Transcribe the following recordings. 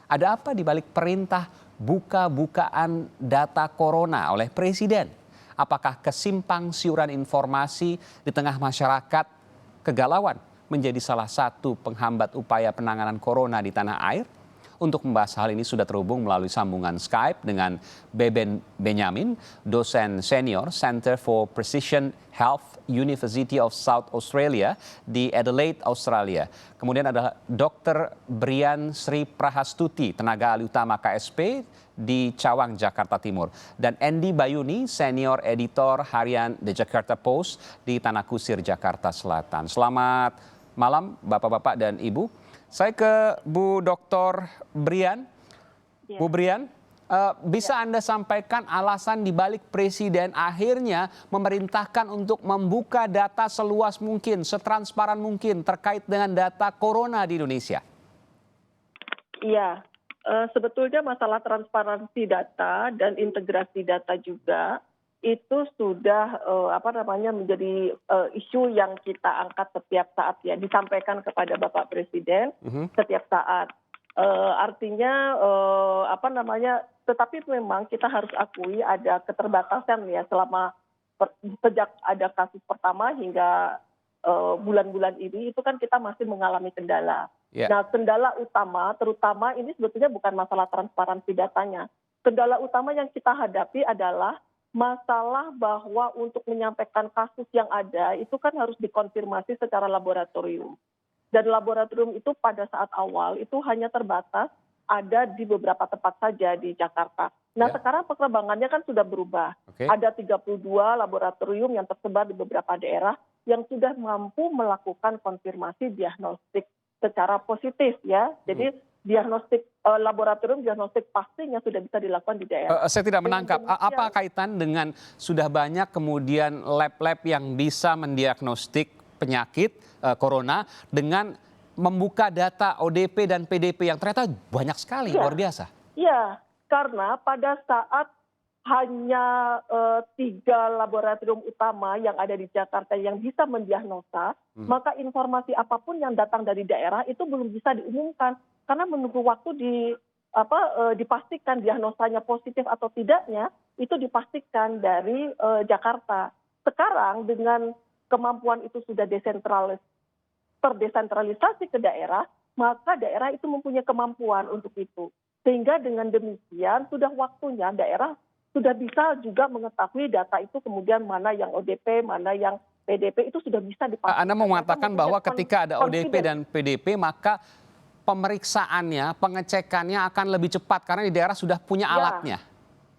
Ada apa di balik perintah buka-bukaan data corona oleh Presiden? Apakah kesimpang siuran informasi di tengah masyarakat kegalauan menjadi salah satu penghambat upaya penanganan corona di tanah air? Untuk membahas hal ini sudah terhubung melalui sambungan Skype dengan Beben Benyamin, dosen senior Center for Precision Health University of South Australia di Adelaide, Australia. Kemudian ada Dr. Brian Sri Prahastuti, tenaga ahli utama KSP di Cawang, Jakarta Timur. Dan Andy Bayuni, senior editor harian The Jakarta Post di Tanah Kusir, Jakarta Selatan. Selamat malam Bapak-Bapak dan Ibu. Saya ke Bu Dr. Brian. Ya. Bu Brian, bisa Anda sampaikan alasan dibalik Presiden akhirnya memerintahkan untuk membuka data seluas mungkin, setransparan mungkin terkait dengan data corona di Indonesia? Iya, sebetulnya masalah transparansi data dan integrasi data juga itu sudah menjadi isu yang kita angkat setiap saat ya, disampaikan kepada Bapak Presiden setiap saat. Artinya tetapi memang kita harus akui ada keterbatasan ya selama sejak ada kasus pertama hingga bulan-bulan ini itu kan kita masih mengalami kendala. Yeah. Nah, kendala utama terutama ini sebetulnya bukan masalah transparansi datanya. Kendala utama yang kita hadapi adalah masalah bahwa untuk menyampaikan kasus yang ada itu kan harus dikonfirmasi secara laboratorium. Dan laboratorium itu pada saat awal itu hanya terbatas ada di beberapa tempat saja di Jakarta. Nah, sekarang perkembangannya kan sudah berubah. Okay. Ada 32 laboratorium yang tersebar di beberapa daerah yang sudah mampu melakukan konfirmasi diagnostik secara positif ya. Jadi diagnostik laboratorium diagnostik pastinya sudah bisa dilakukan di daerah. Saya tidak menangkap apa kaitan dengan sudah banyak kemudian lab-lab yang bisa mendiagnostik penyakit corona dengan membuka data ODP dan PDP yang ternyata banyak sekali, luar biasa. Iya, karena pada saat hanya 3 laboratorium utama yang ada di Jakarta yang bisa mendiagnosa, maka informasi apapun yang datang dari daerah itu belum bisa diumumkan karena menunggu waktu dipastikan diagnosanya positif atau tidaknya itu dipastikan dari Jakarta. Sekarang dengan kemampuan itu sudah terdesentralisasi ke daerah, maka daerah itu mempunyai kemampuan untuk itu. Sehingga dengan demikian sudah waktunya daerah sudah bisa juga mengetahui data itu kemudian mana yang ODP, mana yang PDP itu sudah bisa dipastikan. Anda mau mengatakan bahwa ketika ada ODP dan PDP maka pemeriksaannya, pengecekannya akan lebih cepat karena di daerah sudah punya alatnya.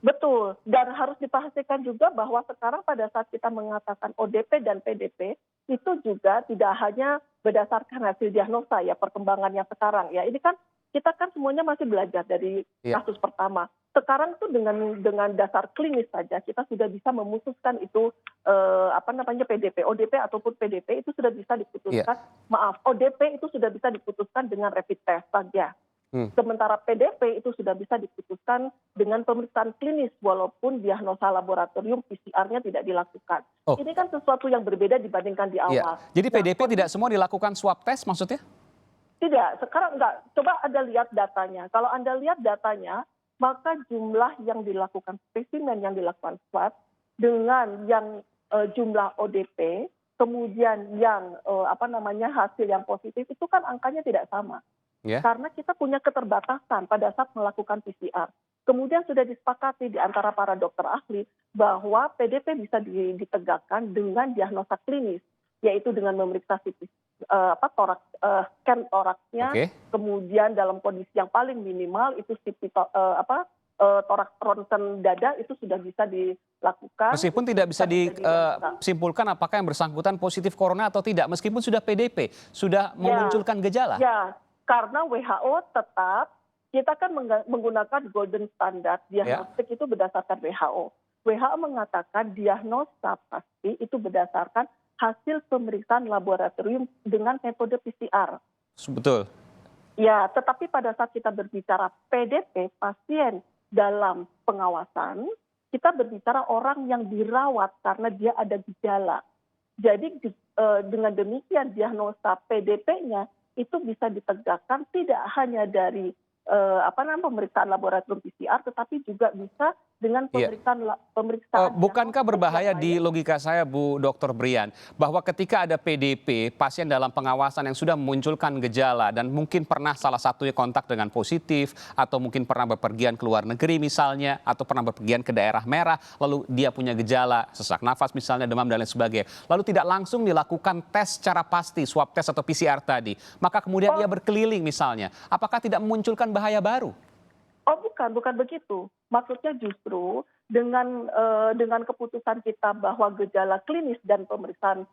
Betul, dan harus dipastikan juga bahwa sekarang pada saat kita mengatakan ODP dan PDP itu juga tidak hanya berdasarkan hasil diagnosa ya perkembangannya sekarang ya. Ini kan kita kan semuanya masih belajar dari kasus pertama. Sekarang tuh dengan dasar klinis saja kita sudah bisa memutuskan itu PDP, ODP ataupun PDP itu sudah bisa diputuskan. ODP itu sudah bisa diputuskan dengan rapid test saja. Sementara PDP itu sudah bisa diputuskan dengan pemeriksaan klinis walaupun diagnosa laboratorium PCR-nya tidak dilakukan. Ini kan sesuatu yang berbeda dibandingkan di awal. Jadi PDP tidak semua dilakukan swab test maksudnya? Tidak, sekarang enggak. Coba Anda lihat datanya. Kalau Anda lihat datanya, maka jumlah yang dilakukan spesimen yang dilakukan swab dengan yang jumlah ODP, kemudian yang hasil yang positif itu kan angkanya tidak sama. Karena kita punya keterbatasan pada saat melakukan PCR. Kemudian sudah disepakati di antara para dokter ahli bahwa PDP bisa ditegakkan dengan diagnosa klinis, yaitu dengan memeriksa scan toraksnya, kemudian dalam kondisi yang paling minimal itu toraks ronsen dada itu sudah bisa dilakukan. Meskipun tidak bisa disimpulkan apakah yang bersangkutan positif corona atau tidak, meskipun sudah PDP, sudah memunculkan gejala. Ya, karena WHO tetap kita kan menggunakan golden standard diagnostik itu berdasarkan WHO. WHO mengatakan diagnosa pasti itu berdasarkan hasil pemeriksaan laboratorium dengan metode PCR. Betul. Ya, tetapi pada saat kita berbicara PDP, pasien dalam pengawasan, kita berbicara orang yang dirawat karena dia ada gejala. Jadi dengan demikian diagnosa PDP-nya itu bisa ditegakkan tidak hanya dari pemeriksaan laboratorium PCR, tetapi juga bisa dengan Iya. pemeriksaan. Bukankah diagnostik berbahaya yang di lain. logika saya, Bu Dr. Brian, bahwa ketika ada PDP, pasien dalam pengawasan yang sudah memunculkan gejala dan mungkin pernah salah satunya kontak dengan positif, atau mungkin pernah bepergian ke luar negeri misalnya, atau pernah bepergian ke daerah merah, lalu dia punya gejala sesak nafas misalnya, demam dan lain sebagainya, lalu tidak langsung dilakukan tes secara pasti, swab test atau PCR tadi, maka kemudian ia berkeliling misalnya, apakah tidak memunculkan bahaya baru? Oh bukan begitu. Maksudnya justru dengan keputusan kita bahwa gejala klinis dan pemeriksaan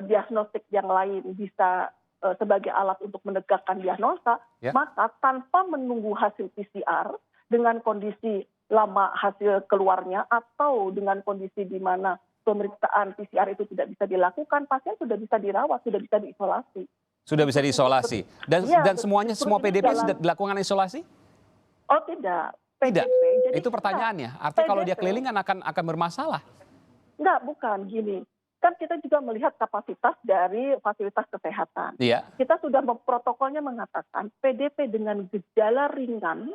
diagnostik yang lain bisa sebagai alat untuk menegakkan diagnosa, Ya. maka tanpa menunggu hasil PCR dengan kondisi lama hasil keluarnya atau dengan kondisi di mana pemeriksaan PCR itu tidak bisa dilakukan, pasien sudah bisa dirawat, sudah bisa diisolasi. Sudah bisa diisolasi. Dan Iya, semuanya, justru semua ini PDP sudah jalan. dilakukan isolasi? Oh tidak, Tidak. PDP. Jadi Itu pertanyaannya. Artinya kalau dia PDP. keliling kan akan bermasalah. Enggak, bukan gini. Kan kita juga melihat kapasitas dari fasilitas kesehatan. Iya. Kita sudah protokolnya mengatakan PDP dengan gejala ringan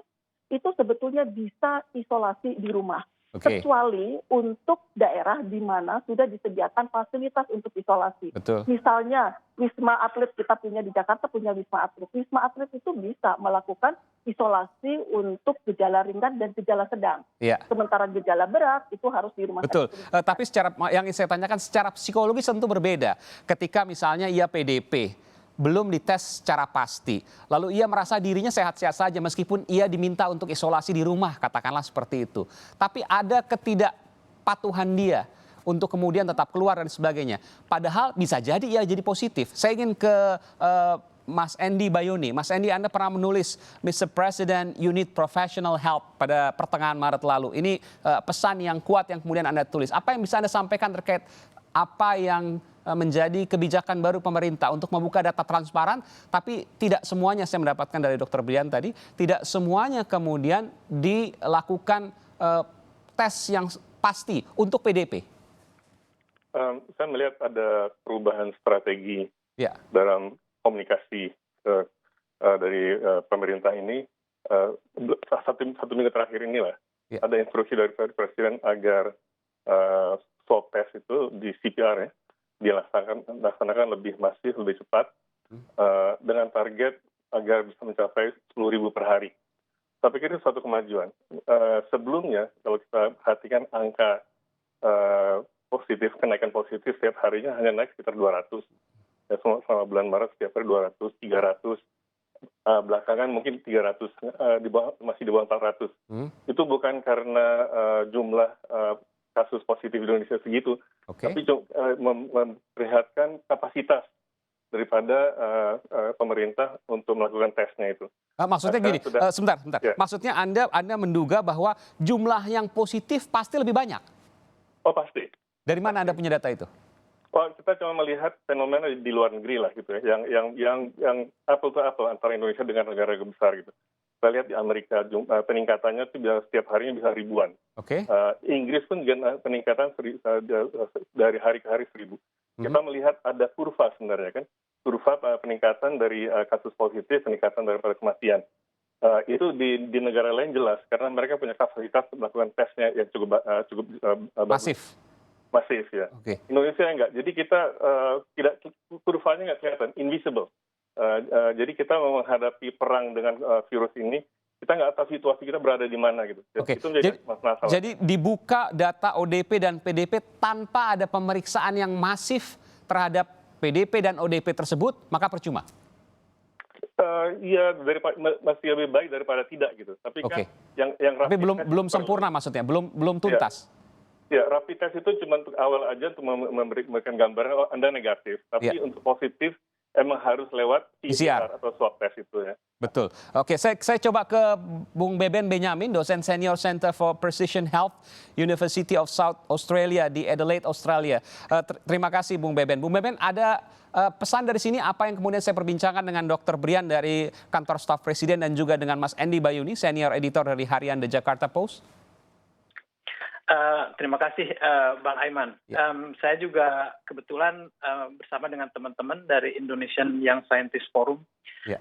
itu sebetulnya bisa isolasi di rumah. Oke. Kecuali untuk daerah di mana sudah disediakan fasilitas untuk isolasi. Betul. Misalnya Wisma Atlet, kita punya di Jakarta punya Wisma Atlet. Wisma Atlet itu bisa melakukan isolasi untuk gejala ringan dan gejala sedang. Iya. Sementara gejala berat itu harus di rumah Betul. sakit. Tapi yang saya tanyakan secara psikologis tentu berbeda. Ketika misalnya ia PDP, belum dites secara pasti. Lalu ia merasa dirinya sehat-sehat saja meskipun ia diminta untuk isolasi di rumah, katakanlah seperti itu. Tapi ada ketidakpatuhan dia untuk kemudian tetap keluar dan sebagainya. Padahal bisa jadi ia jadi positif. Saya ingin ke Mas Andy Bayuni. Mas Andy, Anda pernah menulis Mr. President, You Need Professional Help pada pertengahan Maret lalu. Ini pesan yang kuat yang kemudian Anda tulis. Apa yang bisa Anda sampaikan terkait apa yang menjadi kebijakan baru pemerintah untuk membuka data transparan, tapi tidak semuanya, saya mendapatkan dari Dr. Brian tadi, tidak semuanya kemudian dilakukan tes yang pasti untuk PDP? Saya melihat ada perubahan strategi Ya. dalam komunikasi dari pemerintah ini. Satu minggu terakhir inilah Ya. ada instruksi dari Presiden agar swab test itu di CPR ya, dilaksanakan lebih masif, lebih cepat, dengan target agar bisa mencapai 10.000 per hari. Saya pikir itu suatu kemajuan. Sebelumnya, kalau kita perhatikan angka kenaikan positif setiap harinya hanya naik sekitar 200. Ya, selama bulan Maret setiap hari 200, 300. Belakangan mungkin 300, masih di bawah 400. Itu bukan karena jumlah kasus positif di Indonesia segitu, tapi memperlihatkan kapasitas daripada pemerintah untuk melakukan tesnya itu. Maksudnya gini, sebentar. Ya. Maksudnya Anda menduga bahwa jumlah yang positif pasti lebih banyak? Oh pasti. Dari mana Anda punya data itu? Oh, kita cuma melihat fenomena di luar negeri lah gitu ya, yang apple to apple antara Indonesia dengan negara besar gitu. Kita lihat di Amerika peningkatannya itu setiap harinya bisa ribuan. Oke. Inggris pun juga peningkatan dari hari ke hari 1.000. Kita melihat ada kurva sebenarnya kan, kurva peningkatan dari kasus positif, peningkatan daripada kematian. Itu di negara lain jelas karena mereka punya kapasitas untuk melakukan tesnya yang cukup bagus. Masif ya. Oke. Indonesia enggak. Jadi kita kurvanya nggak kelihatan, invisible. Jadi kita menghadapi perang dengan virus ini, kita nggak tahu situasi kita berada di mana gitu. Oke. Itu menjadi masalah. Jadi dibuka data ODP dan PDP tanpa ada pemeriksaan yang masif terhadap PDP dan ODP tersebut, maka percuma. Iya, masih lebih baik daripada tidak gitu. Tapi kan tapi belum sempurna maksudnya, belum tuntas. Ya, rapid test itu cuma untuk awal aja untuk memberikan gambaran Anda negatif. Tapi untuk positif emang harus lewat PCR atau swab test itu ya. Betul. Oke, saya coba ke Bung Beben Benyamin, dosen senior Center for Precision Health, University of South Australia di Adelaide, Australia. Terima kasih Bung Beben. Bung Beben, ada pesan dari sini apa yang kemudian saya perbincangkan dengan Dr. Brian dari kantor staf Presiden dan juga dengan Mas Andy Bayuni, senior editor dari harian The Jakarta Post? Terima kasih Bang Aiman. Ya. Saya juga kebetulan bersama dengan teman-teman dari Indonesian Young Scientist Forum Ya.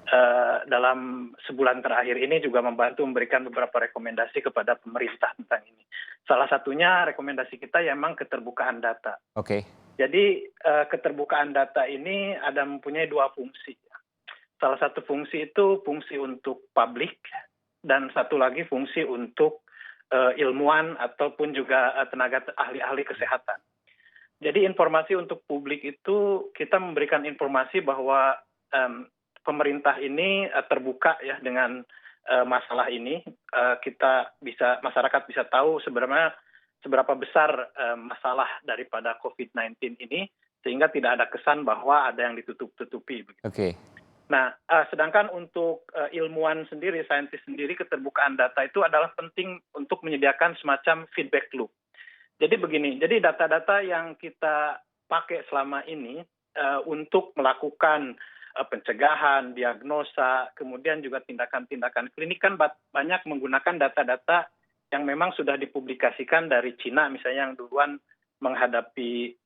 dalam sebulan terakhir ini juga membantu memberikan beberapa rekomendasi kepada pemerintah tentang ini. Salah satunya rekomendasi kita yang memang keterbukaan data. Oke. Jadi keterbukaan data ini ada mempunyai dua fungsi. Salah satu fungsi itu fungsi untuk publik dan satu lagi fungsi untuk ilmuwan ataupun juga tenaga ahli-ahli kesehatan. Jadi informasi untuk publik itu kita memberikan informasi bahwa pemerintah ini terbuka ya dengan masalah ini. Masyarakat bisa tahu sebenarnya seberapa besar masalah daripada COVID-19 ini sehingga tidak ada kesan bahwa ada yang ditutup-tutupi. Oke. Nah, sedangkan untuk ilmuwan sendiri, saintis sendiri, keterbukaan data itu adalah penting untuk menyediakan semacam feedback loop. Jadi begini, jadi data-data yang kita pakai selama ini untuk melakukan pencegahan, diagnosa, kemudian juga tindakan-tindakan klinik kan banyak menggunakan data-data yang memang sudah dipublikasikan dari Cina, misalnya yang duluan menghadapi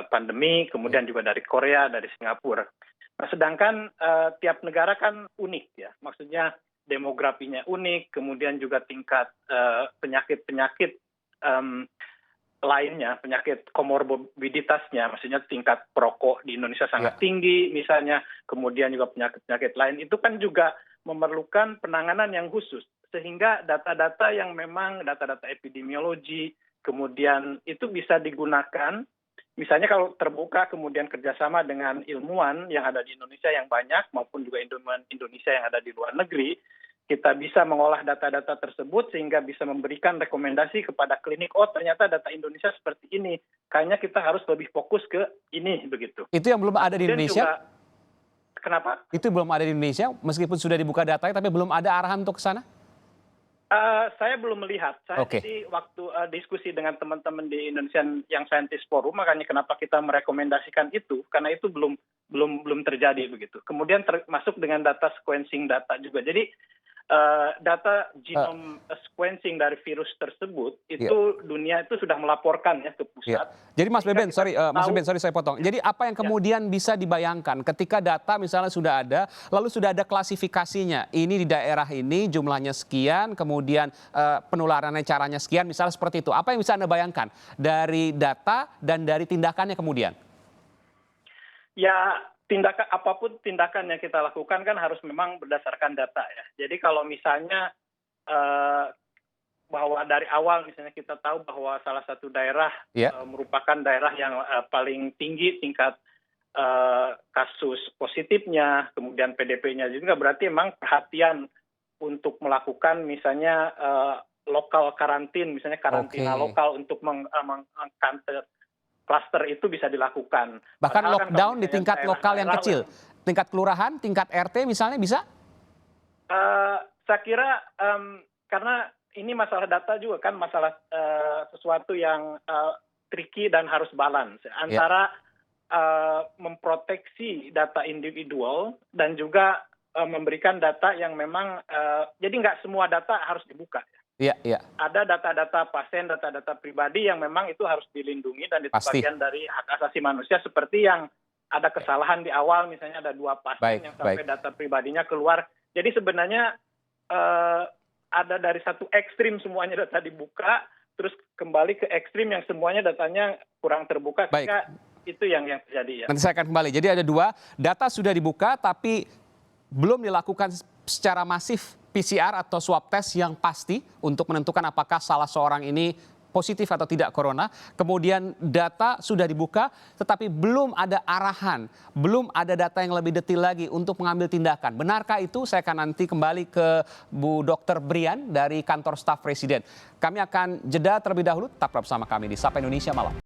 pandemi, kemudian juga dari Korea, dari Singapura. Nah, sedangkan tiap negara kan unik ya, maksudnya demografinya unik, kemudian juga tingkat penyakit-penyakit lainnya, penyakit komorbiditasnya, maksudnya tingkat perokok di Indonesia sangat tinggi misalnya, kemudian juga penyakit-penyakit lain itu kan juga memerlukan penanganan yang khusus, sehingga data-data yang memang data-data epidemiologi, kemudian itu bisa digunakan. Misalnya kalau terbuka kemudian kerjasama dengan ilmuwan yang ada di Indonesia yang banyak maupun juga ilmuwan Indonesia yang ada di luar negeri, kita bisa mengolah data-data tersebut sehingga bisa memberikan rekomendasi kepada klinik, oh ternyata data Indonesia seperti ini, kayaknya kita harus lebih fokus ke ini begitu. Itu yang belum ada di Indonesia? Kenapa? Itu belum ada di Indonesia, meskipun sudah dibuka datanya tapi belum ada arahan untuk ke sana? Saya belum melihat. Saya jadi waktu diskusi dengan teman-teman di Indonesian Young Scientist Forum, makanya kenapa kita merekomendasikan itu, karena itu belum terjadi begitu. Kemudian termasuk dengan data sequencing data juga. Jadi data genome sequencing dari virus tersebut itu dunia itu sudah melaporkan ya ke pusat. Jadi Mas Beben, sorry saya potong. Jadi apa yang kemudian bisa dibayangkan ketika data misalnya sudah ada, lalu sudah ada klasifikasinya. Ini di daerah ini jumlahnya sekian, kemudian penularannya caranya sekian, misalnya seperti itu. Apa yang bisa Anda bayangkan dari data dan dari tindakannya kemudian? Ya, apapun tindakan yang kita lakukan kan harus memang berdasarkan data ya. Jadi kalau misalnya bahwa dari awal misalnya kita tahu bahwa salah satu daerah merupakan daerah yang paling tinggi tingkat kasus positifnya, kemudian PDP-nya juga, berarti memang perhatian untuk melakukan misalnya lokal karantin, misalnya karantina lokal untuk mengkanter kluster itu bisa dilakukan. Bahkan lockdown di tingkat lokal yang kecil, tingkat kelurahan, tingkat RT misalnya bisa? Saya kira karena ini masalah data juga kan masalah sesuatu yang tricky dan harus balance antara memproteksi data individual dan juga memberikan data yang memang jadi nggak semua data harus dibuka. Iya. Ada data-data pasien, data-data pribadi yang memang itu harus dilindungi dan itu bagian dari hak asasi manusia, seperti yang ada kesalahan di awal, misalnya ada 2 pasien yang sampai data pribadinya keluar. Jadi sebenarnya ada dari satu ekstrim semuanya data dibuka, terus kembali ke ekstrim yang semuanya datanya kurang terbuka, sehingga itu yang terjadi ya. Nanti saya akan kembali. Jadi ada 2, data sudah dibuka tapi belum dilakukan secara masif PCR atau swab test yang pasti untuk menentukan apakah salah seorang ini positif atau tidak corona. Kemudian data sudah dibuka tetapi belum ada arahan, belum ada data yang lebih detail lagi untuk mengambil tindakan. Benarkah itu? Saya akan nanti kembali ke Bu Dr. Brian dari kantor staf Presiden. Kami akan jeda terlebih dahulu, tetap bersama kami di Sapa Indonesia Malam.